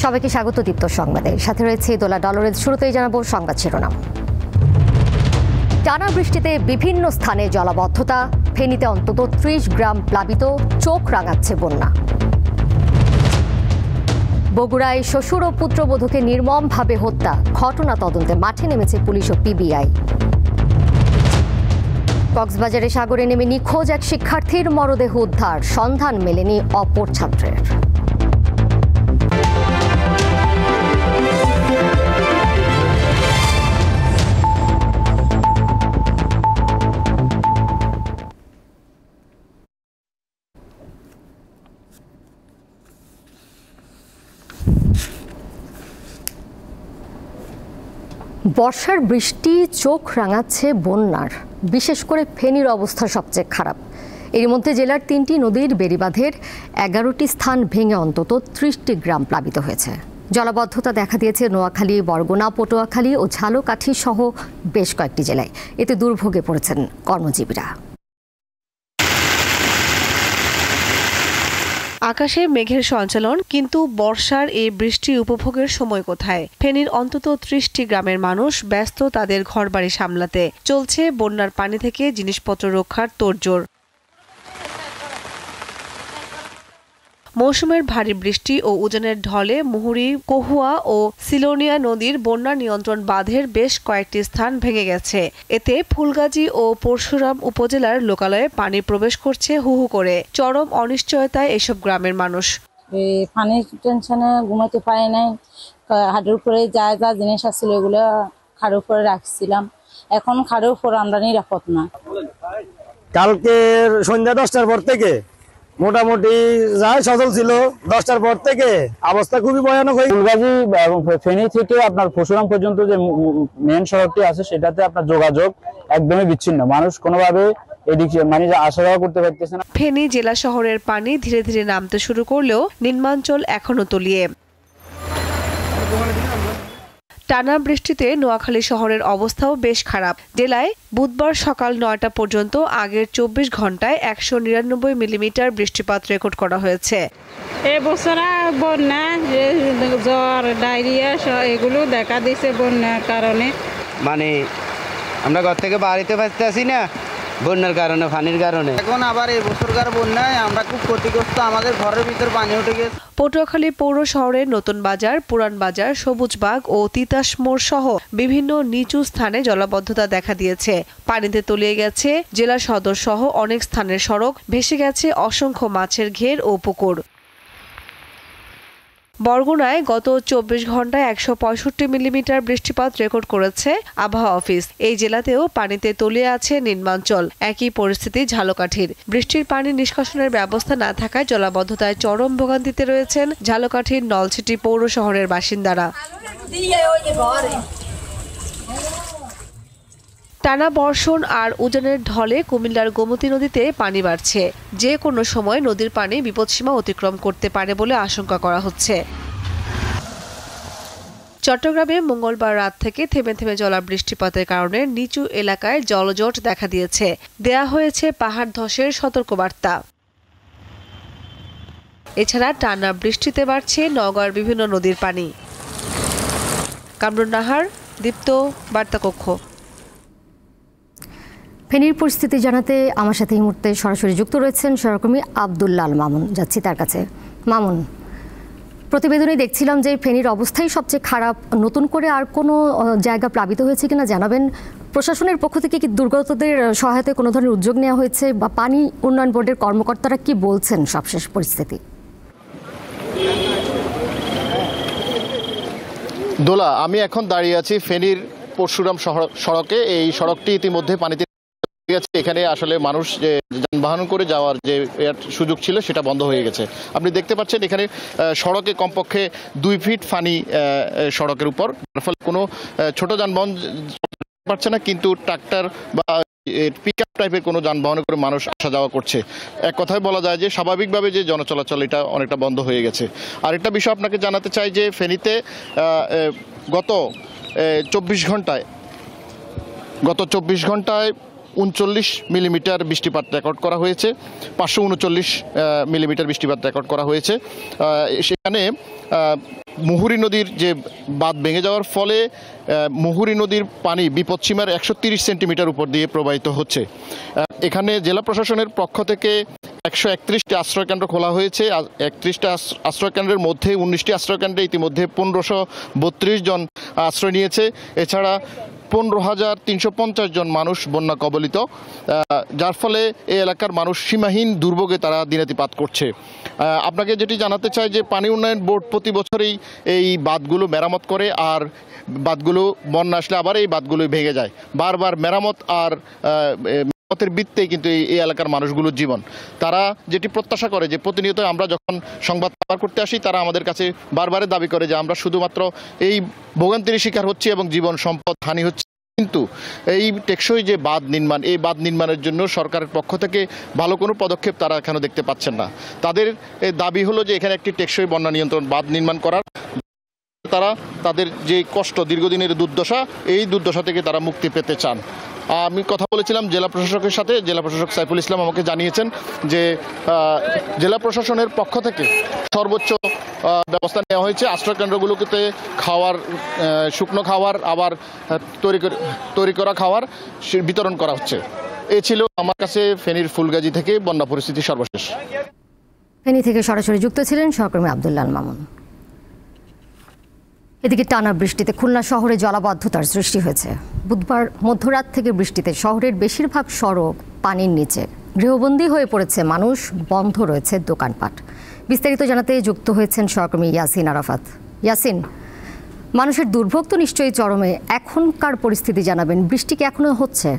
সবাইকে স্বাগত দীপ্ত সংবাদে। সাথে রয়েছে দোলা ডলরেজ। শুরুতেই জানাবো সংবাদ শিরোনাম। টানা বৃষ্টিতে বিভিন্ন স্থানে জলাবদ্ধতা, ফেনীতে অন্তত ৩০ গ্রাম প্লাবিত, চোখ রাঙাচ্ছে বন্যা। বগুড়ায় শ্বশুর ও পুত্রবধূকে নির্মমভাবে হত্যা, ঘটনা তদন্তে মাঠে নেমেছে পুলিশ ও পিবিআই। কক্সবাজারে সাগরে নেমে নিখোঁজ এক শিক্ষার্থীর মরদেহ উদ্ধার, সন্ধান মেলেনি অপর ছাত্রের। বর্ষার বৃষ্টি চোখ রাঙাচ্ছে বন্যার, বিশেষ করে ফেনীর অবস্থা সবচেয়ে খারাপ। এর মধ্যে জেলার ৩টি নদীর বেড়িবাঁধের ১১টি স্থান ভেঙে অন্তত ৩০টি গ্রাম প্লাবিত হয়েছে। জলাবদ্ধতা দেখা দিয়েছে নোয়াখালী, বরগুনা, পটুয়াখালী ও ঝালকাঠি সহ বেশ কয়েকটি জেলায়। এতে দুর্ভোগে পড়েছেন কর্মজীবীরা। আকাশে মেঘের সঞ্চালন, কিন্তু বর্ষার এই বৃষ্টি উপভোগের সময় কোথায়? ফেনীর অন্তত ৩০টি গ্রামের মানুষ ব্যস্ত তাদের ঘরবাড়ি সামলাতে। চলছে বন্যার পানি থেকে জিনিসপত্র রক্ষার তোড়জোড়। মৌসুমের ভারী বৃষ্টি ও উজানের ঢলে মুহুরী, কহুয়া ও সিলোনিয়া নদীর বন্যা নিয়ন্ত্রণ বাঁধের বেশ কয়েকটি স্থান ভেঙে গেছে। এতে ফুলগাজী ও পরশুরাম উপজেলার লোকালয়ে পানি প্রবেশ করছে হু হু করে। চরম অনিশ্চয়তায় এসব গ্রামের মানুষ। পানির টেনশনে ঘুমাতে পারি নাই। হাড়ের উপরে যা যা জিনিস আছিল এগুলো খাড়ের উপরে রাখছিলাম। এখন খাড়ের উপর আমরা নিরাপদ না। কালকে সন্ধ্যা 10টার পর থেকে মোটামুটি যাই সচল ছিল, 10টার পর থেকে অবস্থা খুবই ভয়ানক হয়ে। ফুলগাজী এবং ফেনী থেকে আপনার পরশুরাম পর্যন্ত যে মেন সড়কটি আছে সেটাতে আপনার যোগাযোগ একদমই বিচ্ছিন্ন। মানুষ কোনোভাবে এদিকে মানে আসা যাওয়া করতে পারতেছে না। ফেনী জেলা শহরের পানি ধীরে ধীরে নামতে শুরু করলেও নিম্নাঞ্চল এখনো তলিয়ে। টানা বৃষ্টিতে নোয়াখালী শহরের অবস্থাও বেশ খারাপ। জেলায় বুধবার সকাল ৯টা পর্যন্ত আগের ২৪ ঘন্টায় ১৯৯ মিলিমিটার বৃষ্টিপাত রেকর্ড করা হয়েছে। এবছর বন্যা, জ্বর, ডায়রিয়া এগুলো দেখা দিয়েছে বন্যার কারণে। মানে আমরা ঘর থেকে বাড়িতে পারতেছি না বন্যার কারণে, পানির কারণে। এখন আবার এই বছরকার বন্যায় আমরা খুব ক্ষতিগ্রস্ত, আমাদের ঘরের ভিতর পানি উঠে গেছে। পটুয়াখালী পৌর শহরের নতুন বাজার, পুরান বাজার, সবুজবাগ ও তিতাস মোড় সহ বিভিন্ন নিচু স্থানে জলাবদ্ধতা দেখা দিয়েছে। পানিতে তলিয়ে গেছে জেলা সদর সহ অনেক স্থানের সড়ক, ভেসে গেছে অসংখ্য মাছের ঘের ও পুকুর। বরগুনায় গত ২৪ ঘন্টায় ১৬৫ মিলিমিটার বৃষ্টিপাত রেকর্ড করেছে আবহাওয়া অফিস। এই জেলাতেও পানিতে তলিয়ে আছে নিম্নাঞ্চল। একই পরিস্থিতি ঝালকাঠির। বৃষ্টির পানি নিষ্কাশনের ব্যবস্থা না থাকায় জলাবদ্ধতায় চরম ভোগান্তিতে রয়েছেন ঝালকাঠির নলছিটি পৌর শহরের বাসিন্দারা। টানা বর্ষণ আর উজানের ঢলে কুমিল্লার গোমতী নদীতে পানি বাড়ছে। যে কোনো সময় নদীর পানি বিপদসীমা অতিক্রম করতে পারে বলে আশঙ্কা করা হচ্ছে। চট্টগ্রামে মঙ্গলবার রাত থেকে থেমে থেমে চলা বৃষ্টিপাতের কারণে নিচু এলাকায় জলজট দেখা দিয়েছে। দেয়া হয়েছে পাহাড় ধসের সতর্কবার্তা। এছাড়া টানা বৃষ্টিতে বাড়ছে নওগাঁর বিভিন্ন নদীর পানি। কামরুন নাহার, দীপ্ত, বার্তা কক্ষ। ফেনীর পরিস্থিতি জানাতে আমার সাথে এই মুহূর্তে সরাসরি যুক্ত রয়েছেন সহকর্মী আব্দুল্লাল মামুন। যাচ্ছি তার কাছে। মামুন, প্রতিবেদনে দেখছিলাম যে ফেনীর অবস্থাই সবচেয়ে খারাপ। নতুন করে আর কোনো জায়গা প্লাবিত হয়েছে কিনা জানাবেন। প্রশাসনের পক্ষ থেকে কি দুর্গতদের সহায়তায় কোনো ধরনের উদ্যোগ নেওয়া হয়েছে, বা পানি উন্নয়ন বোর্ডের কর্মকর্তারা কি বলছেন সবশেষ পরিস্থিতি? দোলা, আমি এখন দাঁড়িয়ে আছি ফেনীর পরশুরাম সড়কে। এই সড়কটি ইতিমধ্যে পানিতে গেছে। এখানে আসলে মানুষ যে যানবাহন করে যাওয়ার যে সুযোগ ছিল সেটা বন্ধ হয়ে গেছে। আপনি দেখতে পাচ্ছেন এখানে সড়কে কমপক্ষে ২ ফিট পানি সড়কের উপর, ফলে কোনো ছোট যানবাহন পারছে না, কিন্তু ট্রাক্টর বা পিকআপ টাইপের কোনো যানবাহনে করে মানুষ আসা যাওয়া করছে। এক কথায় বলা যায় যে স্বাভাবিকভাবে যে জনচলাচল এটা অনেকটা বন্ধ হয়ে গেছে। আর একটা বিষয় আপনাকে জানাতে চাই যে ফেনীতে গত ২৪ ঘন্টায় 539 মিলিমিটার বৃষ্টিপাত রেকর্ড করা হয়েছে, 539 মিলিমিটার বৃষ্টিপাত রেকর্ড করা হয়েছে। সেখানে মুহুরী নদীর যে বাঁধ ভেঙে যাওয়ার ফলে মুহুরী নদীর পানি বিপদসীমার 130 সেন্টিমিটার উপর দিয়ে প্রবাহিত হচ্ছে। এখানে জেলা প্রশাসনের পক্ষ থেকে 131টি আশ্রয়কেন্দ্র খোলা হয়েছে। 31টা আশ্রয়কেন্দ্রের মধ্যে 19টি আশ্রয়কেন্দ্রে ইতিমধ্যে 1532 জন আশ্রয় নিয়েছে। এছাড়া 15,350 জন মানুষ বন্যা কবলিত, যার ফলে এই এলাকার মানুষ সীমাহীন দুর্ভোগে তারা দিনাতিপাত করছে। আপনাকে যেটি জানাতে চাই যে পানি উন্নয়ন বোর্ড প্রতি বছরেই এই বাঁধগুলো মেরামত করে, আর বাঁধগুলো বন্যা আসলে আবার এই বাঁধগুলো ভেঙে যায়। বারবার মেরামত আর মেরামতের বৃত্তেই কিন্তু এই এলাকার মানুষগুলোর জীবন। তারা যেটি প্রত্যাশা করে যে প্রতিনিয়ত আমরা যখন সংবাদ কভার করতে আসি, তারা আমাদের কাছে বারবারে দাবি করে যে আমরা শুধুমাত্র এই ভোগান্তির শিকার হচ্ছি এবং জীবন সম্পদ হানি হচ্ছে, কিন্তু এই টেকসই যে বাঁধ নির্মাণ, এই বাঁধ নির্মাণের জন্য সরকারের পক্ষ থেকে ভালো কোনো পদক্ষেপ তারা এখনো দেখতে পাচ্ছেন না। তাদের দাবি হলো যে এখানে একটি টেকসই বন্যা নিয়ন্ত্রণ বাঁধ নির্মাণ করার, তারা তাদের যে কষ্ট, দীর্ঘদিনের দুর্দশা, এই দুর্দশা থেকে তারা মুক্তি পেতে চান। আমি কথা বলেছিলাম জেলা প্রশাসকের সাথে। জেলা প্রশাসক সাইফুল ইসলাম আমাকে জানিয়েছেন যে জেলা প্রশাসনের পক্ষ থেকে সর্বোচ্চ ব্যবস্থা নেওয়া হয়েছে। আশ্রয়কেন্দ্রগুলোতে খাওয়ার, শুকনো খাবার, আবার তৈরি করা খাবার বিতরণ করা হচ্ছে। এ ছিল আমার কাছে ফেনীর ফুলগাজী থেকে বন্যা পরিস্থিতি সর্বশেষ। ফেনী থেকে সরাসরি যুক্ত ছিলেন সহকর্মী আব্দুল্লাহ আল মামুন। এদিকে টানা বৃষ্টিতে খুলনা শহরে জলাবদ্ধতার সৃষ্টি হয়েছে। বুধবার মধ্যরাত থেকে বৃষ্টিতে শহরের বেশিরভাগ সড়ক পানির নিচে, গৃহবন্দী হয়ে পড়েছে মানুষ, বন্ধ রয়েছে দোকানপাট। বিস্তারিত জানাতে যুক্ত হয়েছেন সহকর্মী ইয়াসিন আরাফাত। ইয়াসিন, মানুষের দুর্ভোগ তো নিশ্চয়ই চরমে, এখনকার পরিস্থিতি জানাবেন, বৃষ্টি কি এখনো হচ্ছে?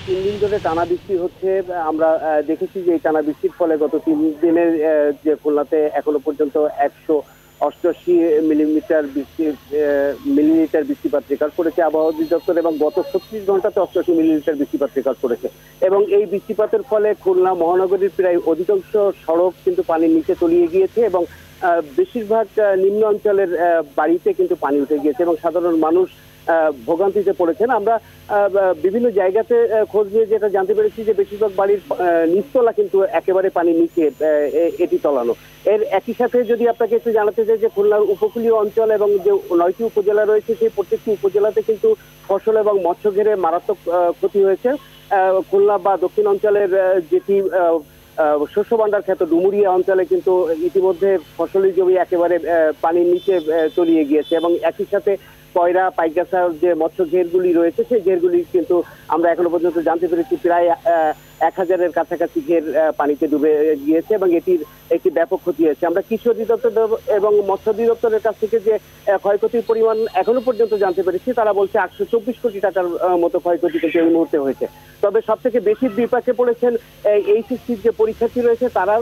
3 দিন ধরে টানা বৃষ্টি হচ্ছে। আমরা দেখেছি যে এই টানা বৃষ্টির ফলে গত 3 দিনের যে খুলনাতে এখনো পর্যন্ত 188 মিলিমিটার বৃষ্টিপাত রেকর্ড করেছে আবহাওয়া অধিদপ্তর, এবং গত 36 ঘন্টাতে 88 মিলিমিটার বৃষ্টিপাত রেকর্ড করেছে। এবং এই বৃষ্টিপাতের ফলে খুলনা মহানগরীর প্রায় অধিকাংশ সড়ক কিন্তু পানির নিচে তলিয়ে গিয়েছে, এবং বেশিরভাগ নিম্ন অঞ্চলের বাড়িতে কিন্তু পানি উঠে গিয়েছে এবং সাধারণ মানুষ ভোগান্তিতে পড়েছেন। আমরা বিভিন্ন জায়গাতে খোঁজ নিয়ে যেটা জানতে পেরেছি যে বেশিরভাগ বাড়ির নিচতলা কিন্তু একেবারে পানির নিচে এটি তলানো। এর একই সাথে যদি আপনাকে একটু জানাতে চাই যে খুলনার উপকূলীয় অঞ্চল এবং যে 9টি উপজেলা রয়েছে, সেই প্রত্যেকটি উপজেলাতে কিন্তু ফসল এবং মৎস্য ঘেরে মারাত্মক ক্ষতি হয়েছে। খুলনা বা দক্ষিণ অঞ্চলের যেটি শস্য ভান্ডার খ্যাত ডুমুরিয়া অঞ্চলে কিন্তু ইতিমধ্যে ফসলি জমি একেবারে পানির নিচে তলিয়ে গিয়েছে, এবং একই সাথে কয়রা, পাইকগাছার যে মৎস্য ঘেরগুলি রয়েছে, সেই ঘেরগুলি কিন্তু আমরা এখনো পর্যন্ত জানতে পেরেছি প্রায় 1000-এর কাছাকাছি ঘের পানিতে ডুবে গিয়েছে, এবং এটির একটি ব্যাপক ক্ষতি হয়েছে। আমরা কৃষি অধিদপ্তর এবং মৎস্য অধিদপ্তরের কাছ থেকে যে ক্ষয়ক্ষতির পরিমাণ এখনো পর্যন্ত জানতে পেরেছি, তারা বলছে 824 কোটি টাকার মতো ক্ষয়ক্ষতি কিন্তু এই মুহূর্তে হয়েছে। তবে সব থেকে বেশি বিপাকে পড়েছেন এইচএসসির যে পরীক্ষার্থী রয়েছে, তারা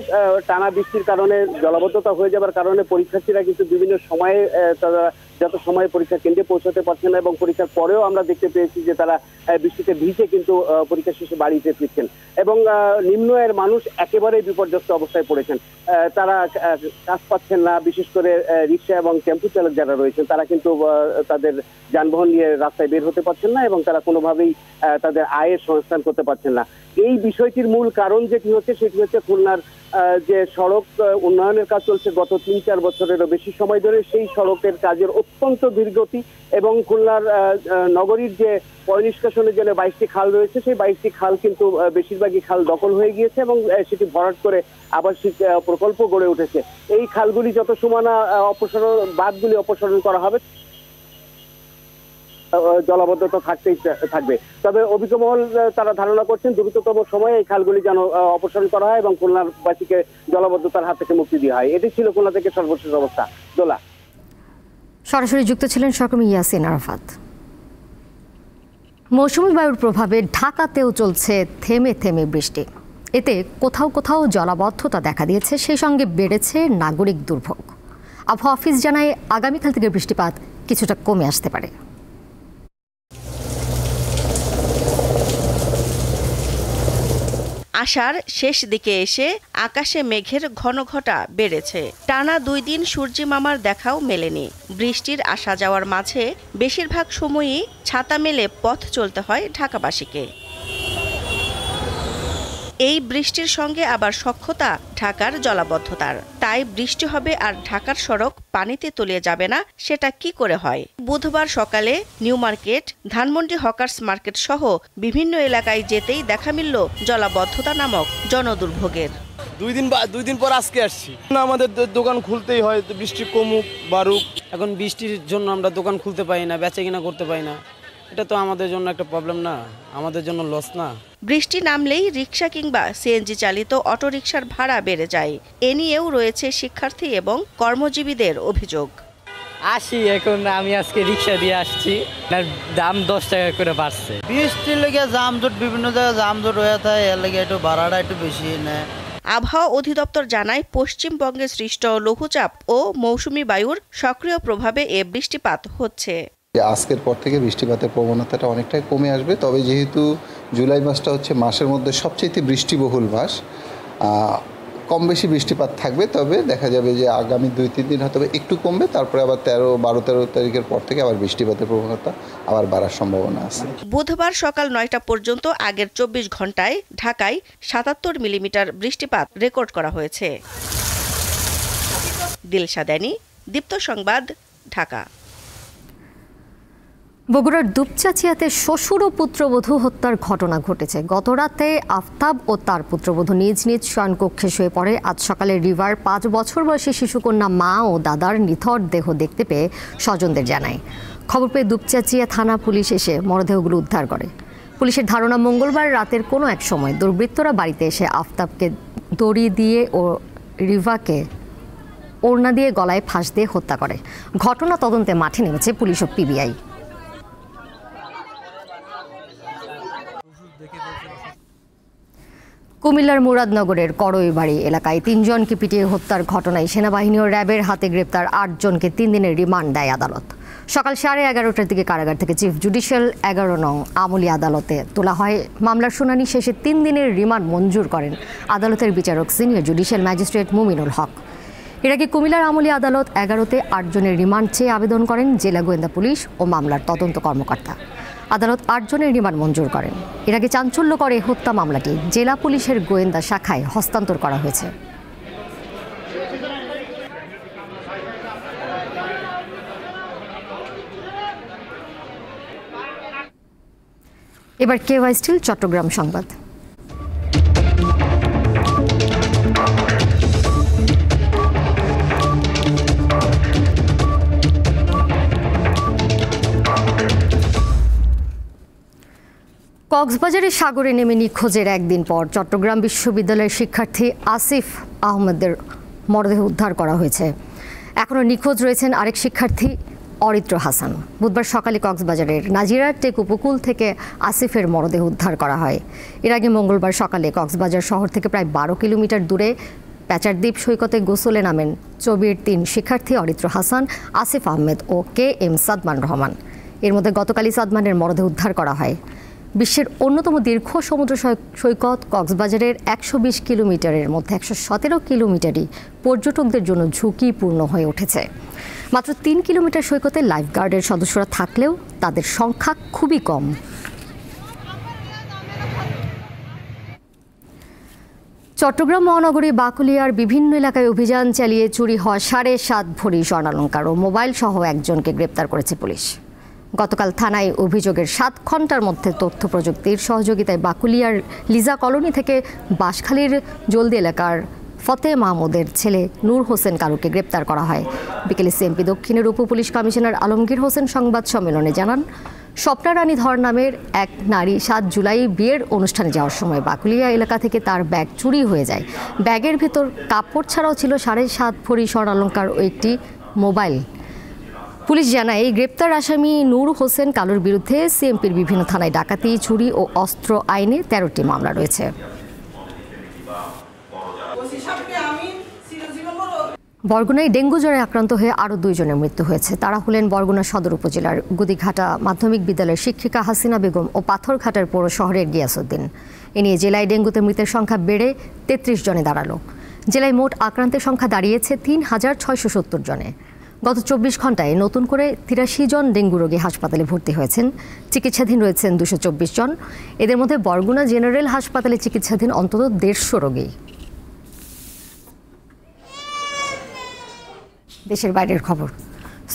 টানা বৃষ্টির কারণে, জলাবদ্ধতা হয়ে যাবার কারণে পরীক্ষার্থীরা কিন্তু বিভিন্ন সময়ে তারা যত সময় পরীক্ষা কেন্দ্রে পৌঁছাতে পারছেন না, এবং পরীক্ষার পরেও আমরা দেখতে পেয়েছি যে তারা বৃষ্টিতে ভিজে কিন্তু পরীক্ষা শেষে বাড়িতে ফিরছেন, এবং নিম্ন আয়ের মানুষ একেবারে বিপর্যস্ত অবস্থায় পড়েছেন। তারা কাজ পাচ্ছেন না, বিশেষ করে রিক্সা এবং টেম্পো চালক যারা রয়েছেন, তারা কিন্তু তাদের যানবাহন নিয়ে রাস্তায় বের হতে পারছেন না, এবং তারা কোনোভাবেই তাদের আয়ের সংস্থান করতে পারছেন না। এই বিষয়টির মূল কারণ যেটি হচ্ছে, সেটি হচ্ছে খুলনার যে সড়ক উন্নয়নের কাজ চলছে গত 3-4 বছরেরও বেশি সময় ধরে, সেই সড়কের কাজের অত্যন্ত ধীরগতি, এবং খুলনার নগরীর যে পয়ঃনিষ্কাশনের জন্য 22টি খাল রয়েছে, সেই 22টি খাল কিন্তু বেশিরভাগই খাল দখল হয়ে গিয়েছে, এবং সেটি ভরাট করে আবাসিক প্রকল্প গড়ে উঠেছে। এই খালগুলি যত সময় না বাঁধগুলি অপসারণ করা হবে, জলাবদ্ধতা থাকতেই থাকবে। তবে অভিজ্ঞ মহল তারা ধারণা করছেন দ্রুততম সময়ে এই খালগুলি যেন অপসারণ করা হয় এবং খুলনার বাসীকে জলাবদ্ধতার হাত থেকে মুক্তি দেওয়া হয়। এটি ছিল খুলনা থেকে সর্বশেষ অবস্থা। দোলা, সরাসরি যুক্ত ছিলেন সহকর্মী ইয়াসিন আরাফাত। মৌসুমী বায়ুর প্রভাবে ঢাকাতেও চলছে থেমে থেমে বৃষ্টি। এতে কোথাও কোথাও জলাবদ্ধতা দেখা দিয়েছে, সেই সঙ্গে বেড়েছে নাগরিক দুর্ভোগ। আবহাওয়া অফিস জানায় আগামীকাল থেকে বৃষ্টিপাত কিছুটা কমে আসতে পারে। আষাঢ় শেষ দিকে এসে আকাশে মেঘের ঘনঘটা বেড়েছে। টানা 2 দিন সূর্যি মামার দেখাও মেলেনি। বৃষ্টির আসা যাওয়ার মাঝে বেশিরভাগ সময়ই ছাতা মেলে পথ চলতে হয় ঢাকাবাসীকে। এই বৃষ্টির সঙ্গে আবার সখ্যতা ঢাকার জলাবদ্ধতার। তাই বৃষ্টি হবে আর ঢাকার সড়ক পানিতে তলিয়ে যাবে না, সেটা কি করে হয়? বুধবার সকালে new market, Dhanmondi hawkers market সহ বিভিন্ন এলাকায় যেতেই দেখা মিলল জলাবদ্ধতা নামক জনদুর্ভোগের। 2 দিন পর আজকে আসছি। আমাদের দোকান খুলতেই হয়, বৃষ্টি কমুক বাড়ুক। এখন বৃষ্টির জন্য আমরা দোকান খুলতে পারি না, বেচা কিনা করতে পারি না। এটা তো আমাদের জন্য একটা প্রবলেম না, আমাদের জন্য লস না। বৃষ্টি নামলেই রিকশা কিংবা সিএনজি চালিত অটোরিকশার ভাড়া বেড়ে যায়। এ নিয়েও রয়েছে শিক্ষার্থী এবং কর্মজীবীদের অভিযোগ। এখন আমি আজকে রিকশা দিয়ে আসছি, দাম 10 টাকা করে বাড়ছে। বৃষ্টির লেগে জামজট, বিভিন্ন জায়গায় জামজট হয়ে থাকে, এর লেগে একটু ভাড়াটা একটু বেশি নেয়। আবহাওয়া অধিদপ্তর জানায়, পশ্চিমবঙ্গে সৃষ্ট লঘুচাপ ও মৌসুমী বায়ুর সক্রিয় প্রভাবে এ বৃষ্টিপাত হচ্ছে। আজকের পর থেকে বৃষ্টিপাতের প্রবণতাটা অনেকটাই কমে আসবে। তবে যেহেতু জুলাই মাসটা হচ্ছে মাসের মধ্যে সবচেয়ে বৃষ্টিবহুল মাস, কম বেশি বৃষ্টিপাত থাকবে। তবে দেখা যাবে যে আগামী 2-3 দিন হয়তো একটু কমবে, তারপরে আবার 12-13 তারিখের পর থেকে আবার বৃষ্টিপাতের প্রবণতা আবার বাড়ার সম্ভাবনা আছে। বুধবার সকাল 9টা পর্যন্ত আগের 24 ঘন্টায় ঢাকায় 77 মিলিমিটার বৃষ্টিপাত রেকর্ড করা হয়েছে। দিলশা দানি, দীপ্ত সংবাদ, ঢাকা। বগুড়ার দুপচাচিয়াতে শ্বশুর ও পুত্রবধূ হত্যার ঘটনা ঘটেছে। গতরাতে আফতাব ও তার পুত্রবধূ নিজ নিজ শয়নকক্ষে শুয়ে পড়ে। আজ সকালে রিভার 5 বছর বয়সী শিশুকন্যা মা ও দাদার নিথর দেহ দেখতে পেয়ে স্বজনদের জানায়। খবর পেয়ে দুপচাচিয়া থানা পুলিশ এসে মরদেহগুলো উদ্ধার করে। পুলিশের ধারণা, মঙ্গলবার রাতের কোনো এক সময় দুর্বৃত্তরা বাড়িতে এসে আফতাবকে দড়ি দিয়ে ও রিভাকে ওড়না দিয়ে গলায় ফাঁস দিয়ে হত্যা করে। ঘটনা তদন্তে মাঠে নেমেছে পুলিশ ও পিবিআই। কুমিল্লার মুরাদনগরের করইবাড়ি এলাকায় 3 জনকে পিটিয়ে হত্যার ঘটনায় সেনাবাহিনী ও র্যাবের হাতে গ্রেপ্তার 8 জনকে 3 দিনের রিমান্ড দেয় আদালত। সকাল 11:30টার দিকে কারাগার থেকে চিফ জুডিশিয়াল 11 নং আমলি আদালতে তোলা হয়। মামলার শুনানি শেষে 3 দিনের রিমান্ড মঞ্জুর করেন আদালতের বিচারক senior judicial magistrate Mominul Haque. এর আগে কুমিল্লার আমলি আদালত 11তে 8 জনের রিমান্ড চেয়ে আবেদন করেন জেলা গোয়েন্দা পুলিশ ও মামলার তদন্ত কর্মকর্তা। আদালত 8 জনের রিমান্ড মঞ্জুর করেন। এর আগে চাঞ্চল্যকর হত্যা মামলাটি জেলা পুলিশের গোয়েন্দা শাখায় হস্তান্তর করা হয়েছে। এবার কেওয়াই স্টিল চট্টগ্রাম সংবাদ। কক্সবাজারের সাগরে নেমে নিখোঁজের একদিন পর চট্টগ্রাম বিশ্ববিদ্যালয়ের শিক্ষার্থী আসিফ আহমেদের মরদেহ উদ্ধার করা হয়েছে। এখনও নিখোঁজ রয়েছেন আরেক শিক্ষার্থী অরিত্র হাসান। বুধবার সকালে কক্সবাজারের নাজিরা টেক উপকূল থেকে আসিফের মরদেহ উদ্ধার করা হয়। এর আগে মঙ্গলবার সকালে কক্সবাজার শহর থেকে প্রায় 12 কিলোমিটার দূরে প্যাচারদ্বীপ সৈকতে গোসলে নামেন চবির 3 শিক্ষার্থী অরিত্র হাসান, আসিফ আহমেদ ও KM সাদমান রহমান। এর মধ্যে গতকালই সাদমানের মরদেহ উদ্ধার করা হয়। বিশ্বের অন্যতম দীর্ঘ সমুদ্র সৈকত কক্সবাজারের 120 কিলোমিটারের মধ্যে 117 কিলোমিটারই পর্যটকদের জন্য ঝুঁকিপূর্ণ হয়ে উঠেছে। মাত্র 3 কিলোমিটার সৈকতে লাইফগার্ডের সদস্যরা থাকলেও তাদের সংখ্যা খুবই কম। চট্টগ্রাম মহানগরী বাকুলিয়ার বিভিন্ন এলাকায় অভিযান চালিয়ে চুরি হওয়া 7.5 ভরি স্বর্ণালংকার ও মোবাইল সহ একজনকে গ্রেপ্তার করেছে পুলিশ। গতকাল থানায় অভিযোগের 7 ঘন্টার মধ্যে তথ্য প্রযুক্তির সহযোগিতায় বাকুলিয়ার লিজা কলোনি থেকে বাঁশখালীর জলদি এলাকার ফতে মাহমুদের ছেলে নূর হোসেন কালুকে গ্রেপ্তার করা হয়। বিকেলে সিএমপি দক্ষিণের উপ পুলিশ কমিশনার আলমগীর হোসেন সংবাদ সম্মেলনে জানান, স্বপ্না রানী ধর নামের এক নারী 7 জুলাই বিয়ের অনুষ্ঠানে যাওয়ার সময় বাকুলিয়া এলাকা থেকে তার ব্যাগ চুরি হয়ে যায়। ব্যাগের ভেতর কাপড় ছাড়াও ছিল 7.5 ভরি স্বর্ণালংকার ও একটি মোবাইল। পুলিশ জানায়, এই গ্রেপ্তার আসামি নূর হোসেন কালুর বিরুদ্ধে সিএমপির বিভিন্ন থানায় ডাকাতি, চুরি ও অস্ত্র আইনে 13টি মামলা রয়েছে। বরগুনায় ডেঙ্গু জ্বরে আক্রান্ত হয়ে আরও 2 জনের মৃত্যু হয়েছে। তারা হলেন বরগুনা সদর উপজেলার গুদিঘাটা মাধ্যমিক বিদ্যালয়ের শিক্ষিকা হাসিনা বেগম ও পাথরঘাটার পৌর শহরের গিয়াসউদ্দিন। এ নিয়ে জেলায় ডেঙ্গুতে মৃতের সংখ্যা বেড়ে 33 জনে দাঁড়ালো। জেলায় মোট আক্রান্তের সংখ্যা দাঁড়িয়েছে 3070 জনে। গত 24 ঘন্টায় নতুন করে 83 জন ডেঙ্গু রোগী হাসপাতালে ভর্তি হয়েছেন। চিকিৎসাধীন রয়েছেন 224 জন। এদের মধ্যে বরগুনা জেনারেল হাসপাতালে চিকিৎসাধীন অন্তত 150 রোগী। দেশের বাইরের খবর।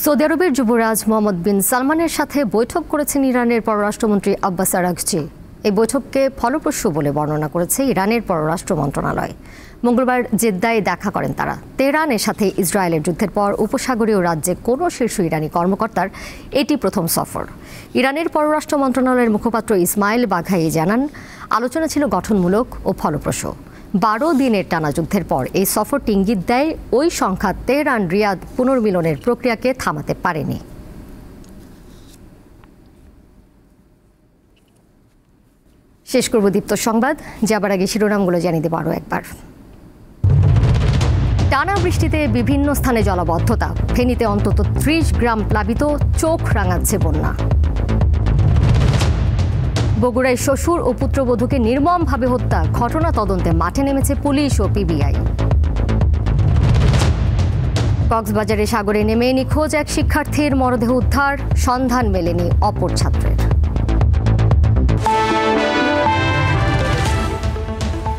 সৌদি আরবের যুবরাজ মোহাম্মদ বিন সালমানের সাথে বৈঠক করেছেন ইরানের পররাষ্ট্রমন্ত্রী আব্বাস আরাগচি। এই বৈঠককে ফলপ্রসূ বলে বর্ণনা করেছে ইরানের পররাষ্ট্র মন্ত্রণালয়। মঙ্গলবার জেদ্দায় দেখা করেন তারা। তেহরানের সাথে ইসরায়েলের যুদ্ধের পর উপসাগরীয় রাজ্যে কোনো শীর্ষ ইরানি কর্মকর্তার এটি প্রথম সফর। ইরানের পররাষ্ট্র মন্ত্রণালয়ের মুখপাত্র ইসমাইল বাঘাই জানান, আলোচনা ছিল গঠনমূলক ও ফলপ্রসূ। 12 দিনের টানা যুদ্ধের পর এই সফরটি ইঙ্গিত দেয় ওই সংখ্যা তেহরান রিয়াদ পুনর্মিলনের প্রক্রিয়াকে থামাতে পারেনি। শেষ করব দীপ্ত সংবাদ, যাবার আগে শিরোনামগুলো জানিয়ে দেব আরও একবার। টানা বৃষ্টিতে বিভিন্ন স্থানে জলাবদ্ধতা, ফেনীতে অন্তত 30 গ্রাম প্লাবিত, চোখ রাঙাচ্ছে বন্যা। বগুড়ায় শ্বশুর ও পুত্রবধূকে নির্মমভাবে হত্যা, ঘটনা তদন্তে মাঠে নেমেছে পুলিশ ও পিবিআই। কক্সবাজারে সাগরে নেমে নিখোঁজ এক শিক্ষার্থীর মরদেহ উদ্ধার, সন্ধান মেলেনি অপর ছাত্রের।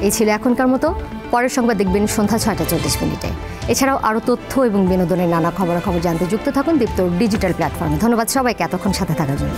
এই ছিল এখনকার মতো। পরের সংবাদ দেখবেন সন্ধ্যা 6:40। এছাড়াও আরও তথ্য এবং বিনোদনের নানা খবরাখবর জানতে যুক্ত থাকুন দীপ্ত ডিজিটাল প্ল্যাটফর্মে। ধন্যবাদ সবাইকে এতক্ষণ সাথে থাকার জন্য।